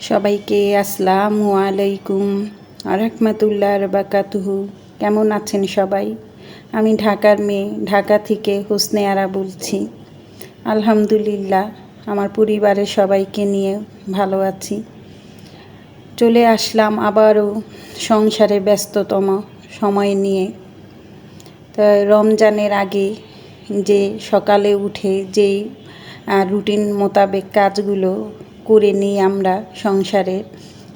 সবাইকে আসসালামু আলাইকুম রাহমাতুল্লাহি ওয়া বারাকাতুহু। কেমন আছেন সবাই? আমি ঢাকার মেয়ে, ঢাকা থেকে হোসনে আরা বলছি। আলহামদুলিল্লাহ আমার পরিবারের সবাইকে নিয়ে ভালো আছি। চলে আসলাম আবারও সংসারে ব্যস্ততম সময় নিয়ে। তাই রমজানের আগে যে সকালে উঠে যেই রুটিন মোতাবেক কাজগুলো করে নিই আমরা সংসারে,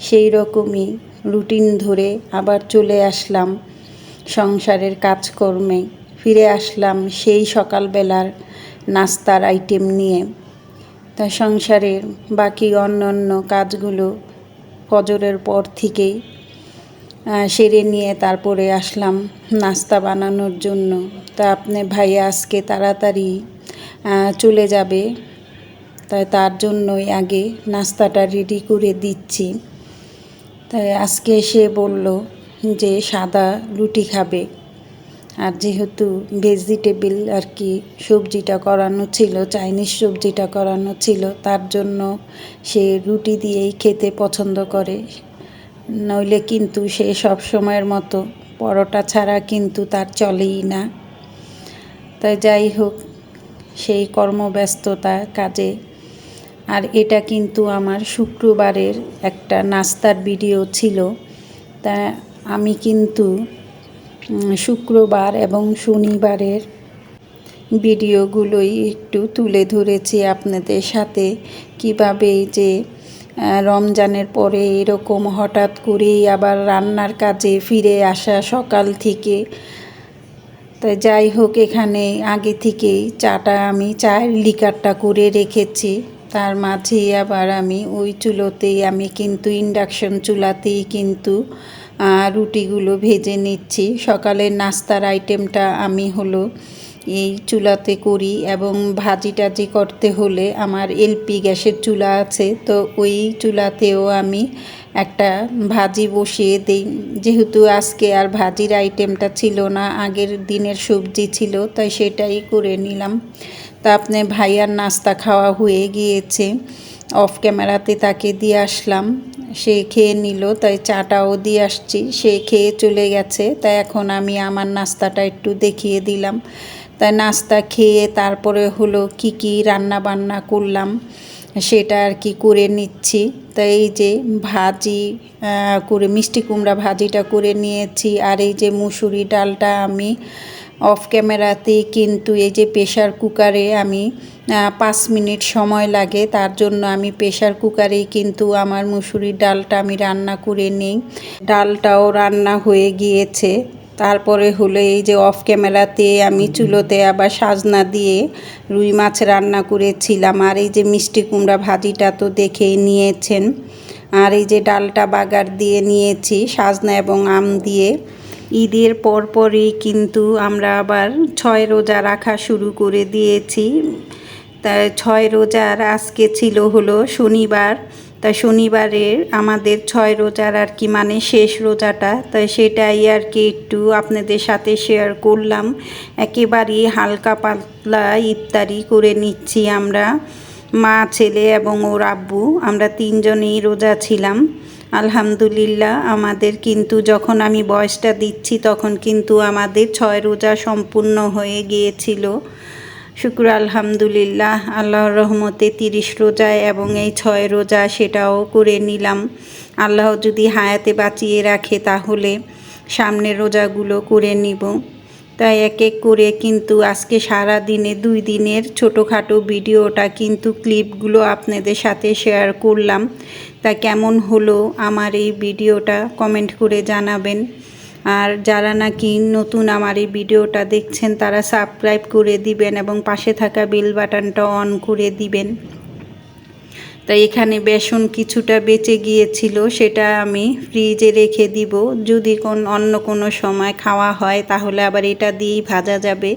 সেই রকমই রুটিন ধরে আবার চলে আসলাম সংসারের কাজকর্মে। ফিরে আসলাম সেই সকালবেলার নাস্তার আইটেম নিয়ে। তা সংসারের বাকি অন্যান্য কাজগুলো ফজরের পর থেকেই সেরে নিয়ে তারপরে আসলাম নাস্তা বানানোর জন্য। তা আপনি ভাইয়া আজকে তাড়াতাড়ি চলে যাবে, তাই তার জন্যই আগে নাস্তাটা রেডি করে দিচ্ছি। তাই আজকে সে বলল যে সাদা রুটি খাবে, আর যেহেতু ভেজিটেবল আর কি সবজিটা করানো ছিল, চাইনিজ সবজিটা করানো ছিল, তার জন্য সে রুটি দিয়েই খেতে পছন্দ করে। নইলে কিন্তু সে সব সময়ের মতো পরোটা ছাড়া কিন্তু তার চলেই না। তাই যাই হোক, সেই কর্মব্যস্ততা কাজে। আর এটা কিন্তু আমার শুক্রবারের একটা নাস্তার ভিডিও ছিল। তা আমি কিন্তু শুক্রবার এবং শনিবারের ভিডিওগুলোই একটু তুলে ধরেছি আপনাদের সাথে, কীভাবে যে রমজানের পরে এরকম হঠাৎ করেই আবার রান্নার কাজে ফিরে আসা সকাল থেকে। তাই যাই হোক, এখানে আগে থেকেই চায়ের লিকারটা করে রেখেছি। তার মাঝেই আবার আমি ওই চুলোতেই কিন্তু ইন্ডাকশন চুলাতেই কিন্তু রুটিগুলো ভেজে নিচ্ছি। সকালের নাস্তার আইটেমটা আমি এই চুলাতে করি, এবং ভাজি টাজি করতে হলে আমার এলপি গ্যাসের চুলা আছে, তো ওই চুলাতেও আমি একটা ভাজি বসিয়ে দিই। যেহেতু আজকে আর ভাজির আইটেমটা ছিল না, আগের দিনের সবজি ছিল, তাই সেটাই করে নিলাম। তা আপনার ভাইয়ার নাস্তা খাওয়া হয়ে গিয়েছে, অফ ক্যামেরাতে তাকে দিয়ে আসলাম, সে খেয়ে নিল। তাই চাটাও দিয়ে আসছি, সে খেয়ে চলে গেছে। তাই এখন আমি আমার নাস্তাটা একটু দেখিয়ে দিলাম। তাই নাস্তা খেয়ে তারপরে কি কি রান্না বান্না করলাম সেটা আর কি করে নিচ্ছি। তাই এই যে ভাজি করে মিষ্টি কুমড়া ভাজিটা করে নিয়েছি। আর এই যে মুসুরি ডালটা আমি অফ ক্যামেরাতে কিন্তু এই যে প্রেশার কুকারে আমি 5 মিনিট সময় লাগে, তার জন্য আমি প্রেশার কুকারেই কিন্তু আমার মুসুরির ডালটা আমি রান্না করে নিই। ডালটাও রান্না হয়ে গিয়েছে। তারপরে এই যে অফ ক্যামেরাতে আমি চুলোতে আবার সাজনা দিয়ে রুই মাছ রান্না করেছিলাম। আর এই যে মিষ্টি কুমড়া ভাজিটা তো দেখেই নিয়েছেন। আর এই যে ডালটা বাগার দিয়ে নিয়েছি সাজনা এবং আম দিয়ে। ঈদের পরপরই কিন্তু আমরা আবার 6 রোজা রাখা শুরু করে দিয়েছি। তাই 6 রোজার আজকে ছিল শনিবার। তাই শনিবারের আমাদের 6 রোজার আর কি মানে শেষ রোজাটা, তাই সেটাই আর কি একটু আপনাদের সাথে শেয়ার করলাম। একেবারেই হালকা পাতলা ইফতারি করে নিচ্ছি আমরা, মা, ছেলে এবং ওর আব্বু, আমরা 3 জনেই রোজা ছিলাম। আলহামদুলিল্লাহ আমাদের কিন্তু যখন আমি বয়সটা দিচ্ছি তখন কিন্তু আমাদের 6 রোজা সম্পূর্ণ হয়ে গিয়েছিল। শুকর আলহামদুলিল্লাহ, আল্লাহর রহমতে 30 রোজা এবং এই 6 রোজা সেটাও করে নিলাম। আল্লাহ যদি হায়াতে বাঁচিয়ে রাখে তাহলে সামনের রোজাগুলো করে নিব। তাই এক এক করে কিন্তু আজকে সারা দিনে 2 দিনের ছোটোখাটো ভিডিওটা কিন্তু ক্লিপগুলো আপনাদের সাথে শেয়ার করলাম। তা কেমন হলো আমার এই ভিডিওটা কমেন্ট করে জানাবেন। আর যারা নাকি নতুন আমার এই ভিডিওটা দেখছেন তারা সাবস্ক্রাইব করে দিবেন এবং পাশে থাকা বেল বাটনটা অন করে দিবেন। তাই এখানে বেসন কিছুটা বেঁচে গিয়েছিল, সেটা আমি ফ্রিজে রেখে দিব, যদি অন্য কোনো সময় খাওয়া হয় তাহলে আবার এটা দিয়েই ভাজা যাবে।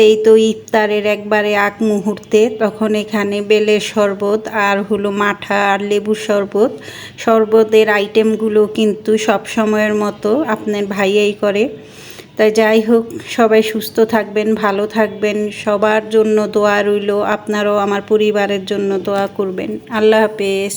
এই তো ইফতারের একবারে আগ মুহূর্তে তখন এখানে বেলের শরবত আর মাঠা আর লেবুর শরবতের আইটেমগুলো কিন্তু সব সময়ের মতো আপনার ভাইয়াই করে। তাই যাই হোক, সবাই সুস্থ থাকবেন, ভালো থাকবেন, সবার জন্য দোয়া রইল। আপনারাও আমার পরিবারের জন্য দোয়া করবেন। আল্লাহ হাফেজ।